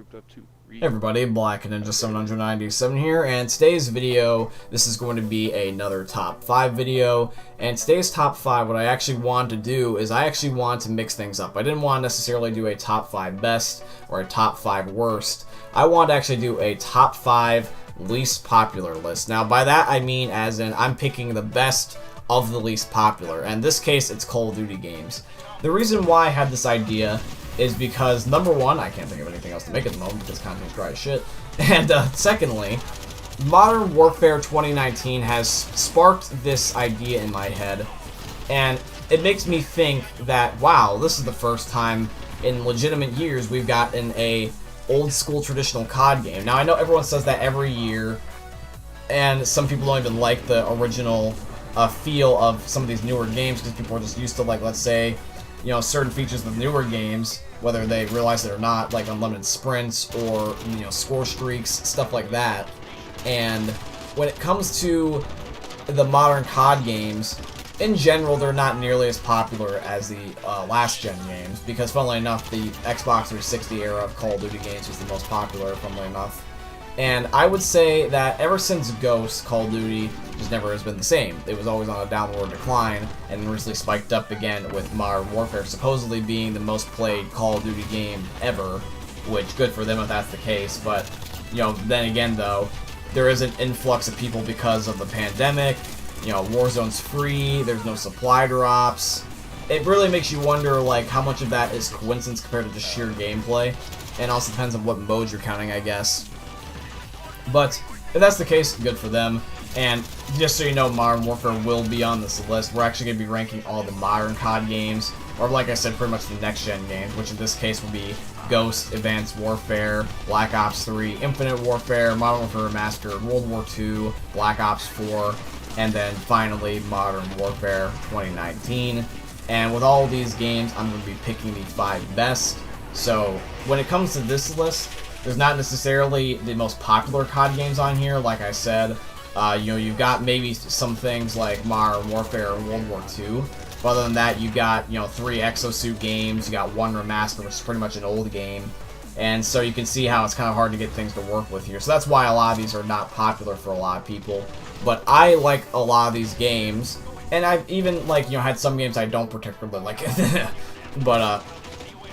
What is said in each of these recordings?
Hey everybody, Black Ninja 797 here, and today's video, this is going to be another top 5 video, and today's top 5, what I actually want to do is I actually want to mix things up. I didn't want to necessarily do a top 5 best or a top 5 worst. I want to actually do a top 5 least popular list. Now by that I mean as in I'm picking the best of the least popular, and in this case it's Call of Duty games. The reason why I had this idea is because, number one, I can't think of anything else to make at the moment because content's dry as shit, and secondly, Modern Warfare 2019 has sparked this idea in my head, and it makes me think that, wow, this is the first time in legitimate years we've gotten a old school traditional COD game. Now I know everyone says that every year, and some people don't even like the original feel of some of these newer games because people are just used to, like, let's say, you know, certain features of newer games, whether they realize it or not, like unlimited sprints or, you know, score streaks, stuff like that. And when it comes to the modern COD games, in general, they're not nearly as popular as the last-gen games, because funnily enough, the Xbox 360 era of Call of Duty games was the most popular, funnily enough. And I would say that ever since Ghost, Call of Duty just never has been the same. It was always on a downward decline, and recently spiked up again with Modern Warfare supposedly being the most played Call of Duty game ever, which good for them if that's the case, but, you know, then again though, there is an influx of people because of the pandemic, you know, Warzone's free, there's no supply drops. It really makes you wonder, like, how much of that is coincidence compared to just sheer gameplay, and also depends on what mode you're counting, I guess. But if that's the case, good for them. And just so you know, Modern Warfare will be on this list. We're actually going to be ranking all the modern COD games, or like I said, pretty much the next-gen games, which in this case will be Ghost, Advanced Warfare, Black Ops 3, Infinite Warfare, Modern Warfare Remastered, World War II, Black Ops 4, and then finally Modern Warfare 2019. And with all of these games, I'm going to be picking the 5 best. So when it comes to this list, there's not necessarily the most popular COD games on here, like I said. You know, you've got maybe some things like Modern Warfare and World War II. But other than that, you've got, you know, 3 Exosuit games, you got 1 Remaster, which is pretty much an old game. And so you can see how it's kind of hard to get things to work with here. So that's why a lot of these are not popular for a lot of people. But I like a lot of these games. And I've even, like, you know, had some games I don't particularly like. But,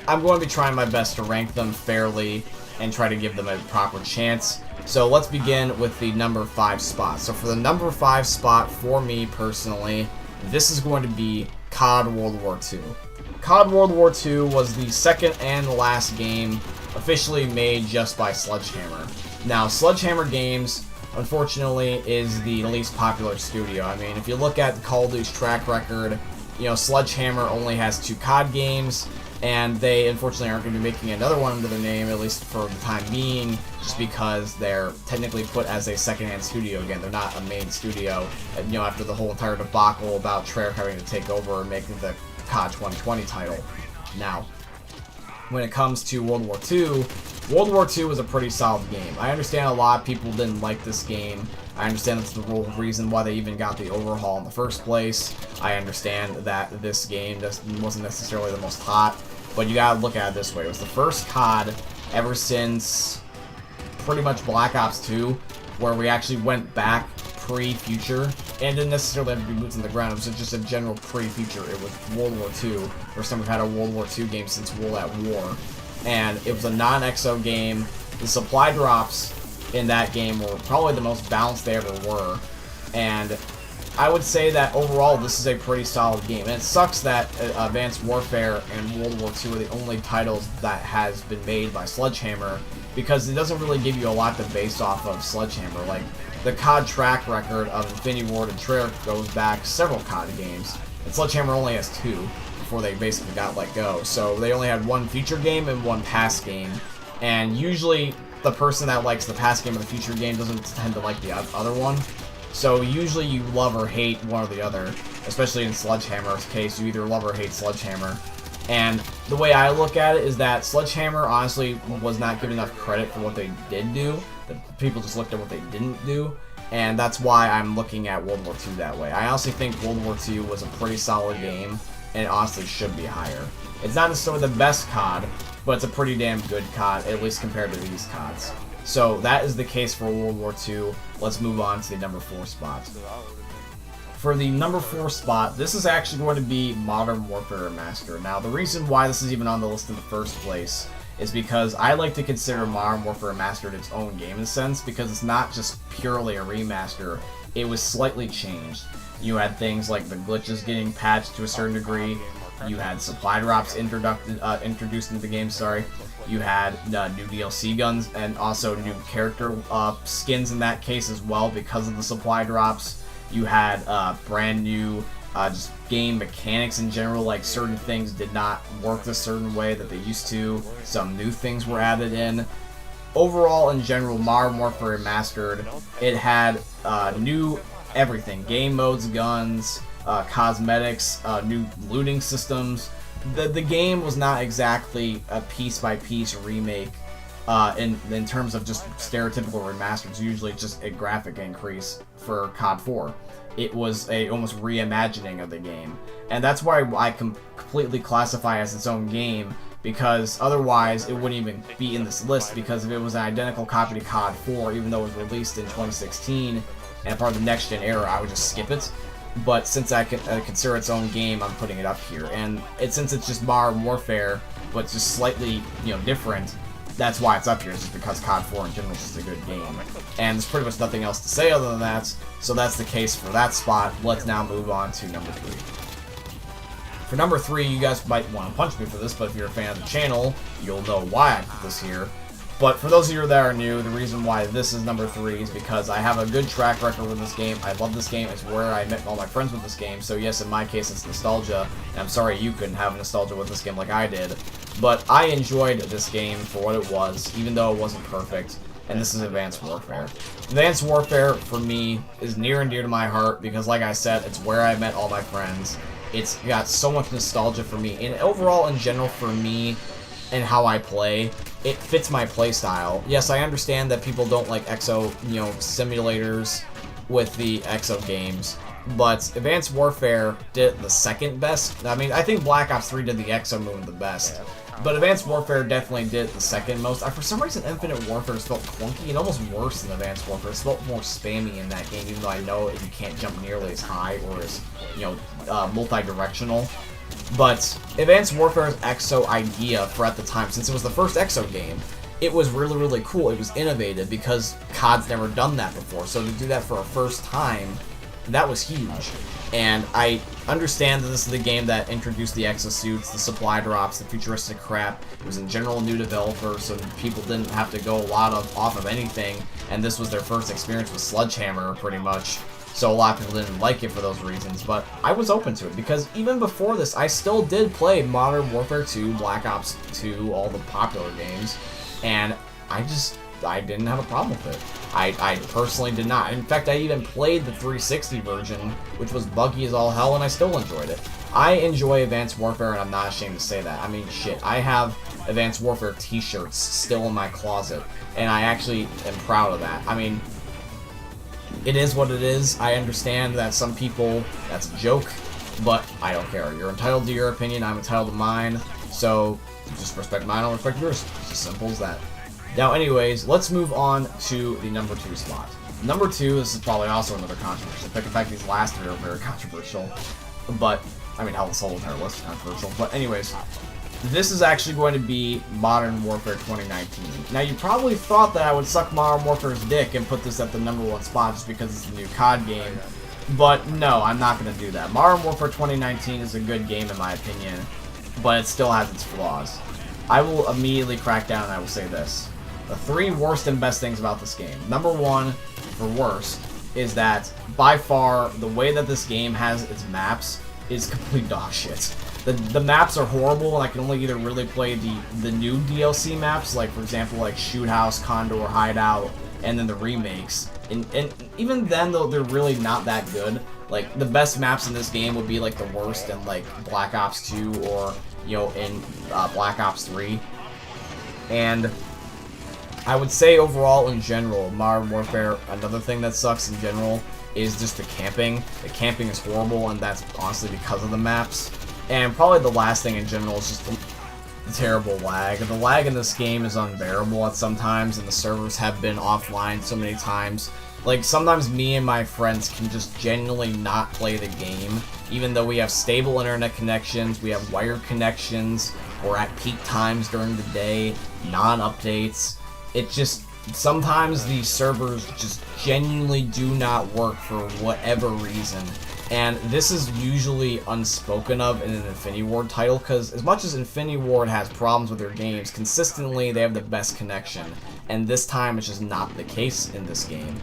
I'm going to be trying my best to rank them fairly and try to give them a proper chance. So let's begin with the number 5 spot. So for the number 5 spot, for me personally, this is going to be COD World War II. COD World War II was the second and last game officially made just by Sledgehammer. Now, Sledgehammer Games, unfortunately, is the least popular studio. I mean, if you look at Call of Duty's track record, you know, Sledgehammer only has 2 COD games, and they unfortunately aren't going to be making another one under their name, at least for the time being, just because they're technically put as a second-hand studio again. They're not a main studio, you know, after the whole entire debacle about Treyarch having to take over and make the COD 2020 title. Now, when it comes to World War II was a pretty solid game. I understand a lot of people didn't like this game. I understand that's the whole reason why they even got the overhaul in the first place. I understand that this game just wasn't necessarily the most hot, but you gotta look at it this way. It was the first COD ever since pretty much Black Ops 2, where we actually went back pre-future, and didn't necessarily have to be boots on the ground. It was just a general pre-future. It was World War II, first time we've had a World War II game since World at War, and it was a non-EXO game. The supply drops in that game were probably the most balanced they ever were, and I would say that overall this is a pretty solid game. And it sucks that Advanced Warfare and World War II are the only titles that has been made by Sledgehammer, because it doesn't really give you a lot to base off of Sledgehammer. Like, the COD track record of Infinity Ward and Treyarch goes back several COD games, and Sledgehammer only has 2 before they basically got let go. So they only had 1 feature game and 1 past game, and usually the person that likes the past game or the future game doesn't tend to like the other one. So usually you love or hate one or the other, especially in Sledgehammer's case, you either love or hate Sledgehammer. And the way I look at it is that Sledgehammer honestly was not given enough credit for what they did do. People just looked at what they didn't do, and that's why I'm looking at World War II that way. I honestly think World War II was a pretty solid game, and it honestly should be higher. It's not necessarily the best COD, but it's a pretty damn good COD, at least compared to these CODs. So that is the case for World War II. Let's move on to the number 4 spot. For the number 4 spot, this is actually going to be Modern Warfare Remastered. Now, the reason why this is even on the list in the first place is because I like to consider Modern Warfare Remastered its own game in a sense, because it's not just purely a remaster, it was slightly changed. You had things like the glitches getting patched to a certain degree, you had supply drops introduced into the game, you had new DLC guns, and also new character skins in that case as well because of the supply drops. You had brand new just game mechanics in general, like certain things did not work a certain way that they used to. Some new things were added in. Overall, in general, Modern Warfare Remastered, it had new everything. Game modes, guns, cosmetics, new looting systems. The game was not exactly a piece-by-piece remake in terms of just stereotypical remasters. Usually just a graphic increase for COD 4. It was a almost reimagining of the game. And that's why I completely classify it as its own game, because otherwise it wouldn't even be in this list, because if it was an identical copy to COD 4, even though it was released in 2016 and part of the next-gen era, I would just skip it. But since I consider its own game, I'm putting it up here. And since it's just Modern Warfare, but just slightly, different, that's why it's up here, just because COD 4 in general is just a good game. And there's pretty much nothing else to say other than that, so that's the case for that spot. Let's now move on to number 3. For number 3, you guys might want to punch me for this, but if you're a fan of the channel, you'll know why I put this here. But for those of you that are new, the reason why this is number 3 is because I have a good track record with this game. I love this game. It's where I met all my friends with this game. So yes, in my case, it's nostalgia. And I'm sorry you couldn't have nostalgia with this game like I did. But I enjoyed this game for what it was, even though it wasn't perfect. And this is Advanced Warfare. Advanced Warfare, for me, is near and dear to my heart because, like I said, it's where I met all my friends. It's got so much nostalgia for me. And overall, in general, for me and how I play, it fits my playstyle. Yes, I understand that people don't like EXO, simulators with the EXO games, but Advanced Warfare did it the second best. I mean, I think Black Ops 3 did the EXO move the best, but Advanced Warfare definitely did it the second most. For some reason, Infinite Warfare felt clunky and almost worse than Advanced Warfare. It felt more spammy in that game, even though I know you can't jump nearly as high or as, multi-directional. But Advanced Warfare's EXO idea for at the time, since it was the first EXO game, it was really, really cool. It was innovative because COD's never done that before. So to do that for a first time, that was huge. And I understand that this is the game that introduced the exosuits, the supply drops, the futuristic crap. It was in general a new developer, so people didn't have to go off of anything. And this was their first experience with Sledgehammer, pretty much. So a lot of people didn't like it for those reasons, but I was open to it, because even before this, I still did play Modern Warfare 2, Black Ops 2, all the popular games, and I didn't have a problem with it. I personally did not. In fact, I even played the 360 version, which was buggy as all hell, and I still enjoyed it. I enjoy Advanced Warfare, and I'm not ashamed to say that. I mean, shit, I have Advanced Warfare t-shirts still in my closet, and I actually am proud of that. I mean, it is what it is. I understand that some people, that's a joke, but I don't care. You're entitled to your opinion, I'm entitled to mine, so just respect mine, I'll respect yours. It's as simple as that. Now, anyways, let's move on to the number 2 spot. Number 2, this is probably also another controversial pick. In fact, these last 3 are very controversial, but, I mean, hell, this whole entire list is controversial. But anyways, this is actually going to be Modern Warfare 2019. Now, you probably thought that I would suck Modern Warfare's dick and put this at the number 1 spot just because it's the new COD game, but no, I'm not going to do that. Modern Warfare 2019 is a good game in my opinion, but it still has its flaws. I will immediately crack down and I will say this. The 3 worst and best things about this game. Number 1, for worst, is that by far the way that this game has its maps is complete dog shit. The maps are horrible, and I can only either really play the new DLC maps, like for example like Shoot House, Condor, Hideout, and then the remakes. And even then though, they're really not that good. Like the best maps in this game would be like the worst in like Black Ops 2 or in Black Ops 3. And I would say overall in general, Modern Warfare, another thing that sucks in general is just the camping. The camping is horrible, and that's honestly because of the maps. And probably the last thing in general is just the terrible lag. The lag in this game is unbearable at some times, and the servers have been offline so many times. Like, sometimes me and my friends can just genuinely not play the game, even though we have stable internet connections, we have wired connections, we're at peak times during the day, non-updates. It just, sometimes these servers just genuinely do not work for whatever reason. And this is usually unspoken of in an Infinity Ward title, because as much as Infinity Ward has problems with their games, consistently they have the best connection. And this time it's just not the case in this game.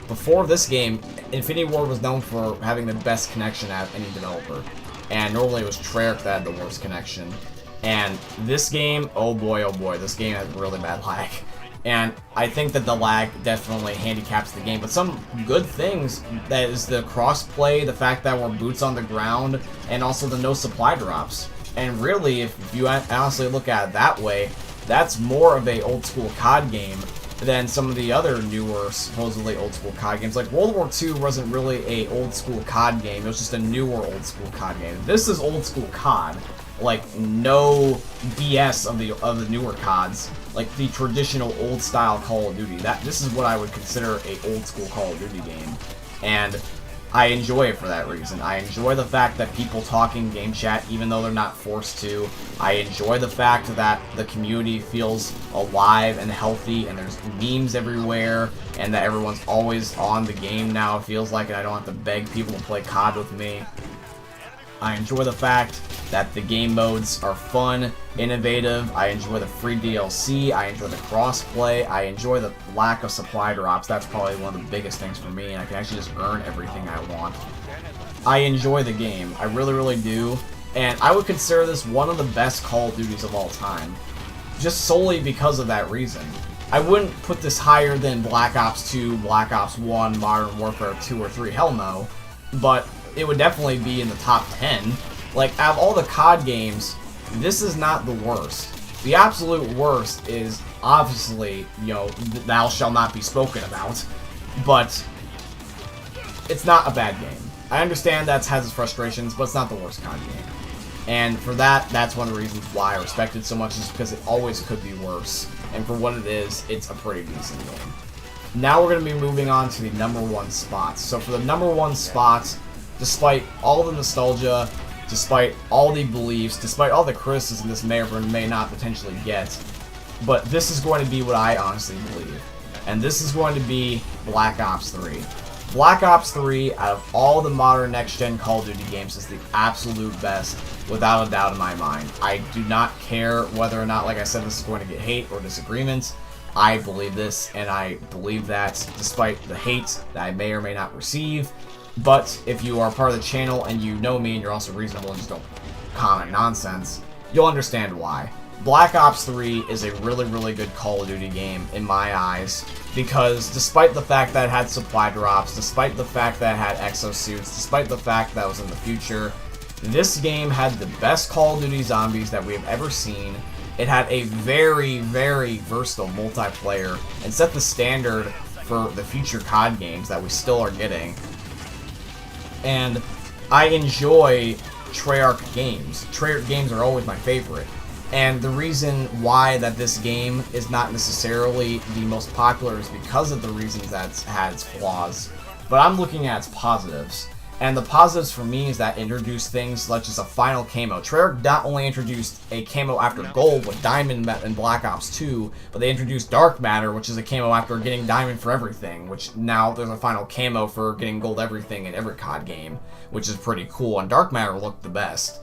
Before this game, Infinity Ward was known for having the best connection out of any developer. And normally it was Treyarch that had the worst connection. And this game, oh boy, this game has really bad lag. And I think that the lag definitely handicaps the game. But some good things, that is the crossplay, the fact that we're boots on the ground, and also the no supply drops. And really, if you honestly look at it that way, that's more of a old school COD game than some of the other newer, supposedly old school COD games. Like World War II wasn't really a old school COD game, it was just a newer old school COD game. This is old school COD. Like, no BS of the newer CODs, like the traditional old style Call of Duty. This is what I would consider a old school Call of Duty game, and I enjoy it for that reason. I enjoy the fact that people talk in game chat even though they're not forced to. I enjoy the fact that the community feels alive and healthy, and there's memes everywhere, and that everyone's always on the game now, it feels like, and I don't have to beg people to play COD with me. I enjoy the fact that the game modes are fun, innovative. I enjoy the free DLC. I enjoy the crossplay. I enjoy the lack of supply drops. That's probably one of the biggest things for me, and I can actually just earn everything I want. I enjoy the game. I really, really do. And I would consider this one of the best Call of Duties of all time, just solely because of that reason. I wouldn't put this higher than Black Ops 2, Black Ops 1, Modern Warfare 2 or 3, hell no, but it would definitely be in the top 10. Like, out of all the COD games, this is not the worst. The absolute worst is, obviously, you know, Thou Shall Not Be Spoken About, but it's not a bad game. I understand that has its frustrations, but it's not the worst COD game. And for that, that's one of the reasons why I respect it so much, is because it always could be worse. And for what it is, it's a pretty decent game. Now we're going to be moving on to the #1 spots. So for the #1 spots, despite all the nostalgia, despite all the beliefs, despite all the criticism this may or may not potentially get, but this is going to be what I honestly believe. And this is going to be Black Ops 3. Black Ops 3, out of all the modern next-gen Call of Duty games, is the absolute best, without a doubt in my mind. I do not care whether or not, like I said, this is going to get hate or disagreements. I believe this, and I believe that despite the hate that I may or may not receive. But if you are part of the channel and you know me and you're also reasonable and just don't comment nonsense, you'll understand why. Black Ops 3 is a really, really good Call of Duty game in my eyes, because despite the fact that it had supply drops, despite the fact that it had exosuits, despite the fact that it was in the future, this game had the best Call of Duty zombies that we have ever seen. It had a very, very versatile multiplayer and set the standard for the future COD games that we still are getting. And I enjoy Treyarch games. Treyarch games are always my favorite. And the reason why that this game is not necessarily the most popular is because of the reasons that it has flaws. But I'm looking at its positives. And the positives for me is that it introduced things such as a final camo. Treyarch not only introduced a camo after gold with diamond in Black Ops 2, but they introduced dark matter, which is a camo after getting diamond for everything, which now there's a final camo for getting gold everything in every COD game, which is pretty cool, and dark matter looked the best.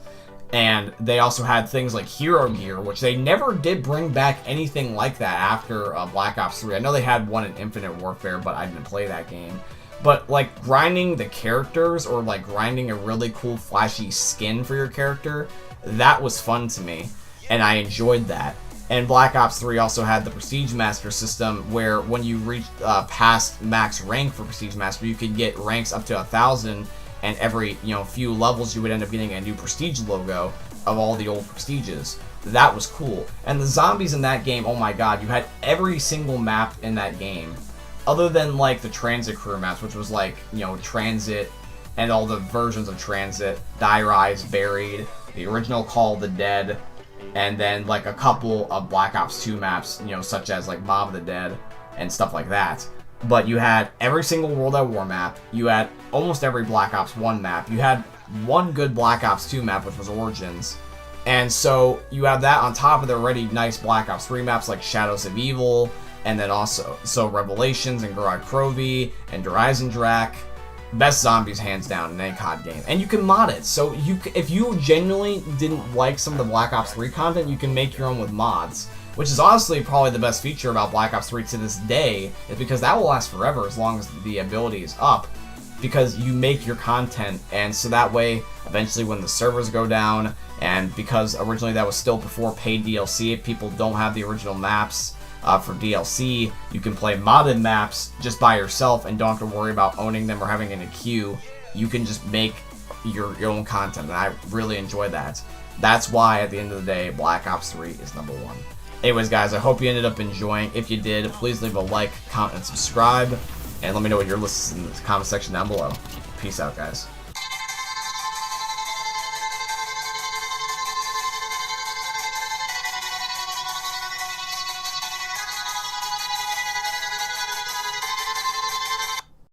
And they also had things like hero gear, which they never did bring back anything like that after Black Ops 3. I know they had one in Infinite Warfare, but I didn't play that game. But, like, grinding the characters, or, like, grinding a really cool, flashy skin for your character, that was fun to me, and I enjoyed that. And Black Ops 3 also had the Prestige Master system, where when you reached past max rank for Prestige Master, you could get ranks up to 1,000, and every, few levels you would end up getting a new Prestige logo of all the old Prestiges. That was cool. And the zombies in that game, oh my god, you had every single map in that game. Other than, like, the Transit crew maps, which was, like, Transit, and all the versions of Transit, Die Rise, Buried, the original Call of the Dead, and then like a couple of Black Ops 2 maps, you know, such as like Mob of the Dead and stuff like that. But you had every single World at War map, you had almost every Black Ops 1 map, you had one good Black Ops 2 map, which was Origins, and so you have that on top of the already nice Black Ops 3 maps like Shadows of Evil, and then also Revelations and Gorod Krovi and Der Eisendrache. Best zombies hands down in any COD game, and you can mod it. So if you genuinely didn't like some of the Black Ops 3 content, you can make your own with mods, which is honestly probably the best feature about Black Ops 3 to this day, is because that will last forever as long as the ability is up, because you make your content, and so that way eventually when the servers go down, and because originally that was still before paid DLC, if people don't have the original maps for DLC, you can play modded maps just by yourself and don't have to worry about owning them or having in a queue. You can just make your own content, and I really enjoy that. That's why at the end of the day, Black Ops 3 is number 1. Anyways, guys, I hope you ended up enjoying. If you did, please leave a like, comment, and subscribe, and let me know what your list is in the comment section down below. Peace out, guys.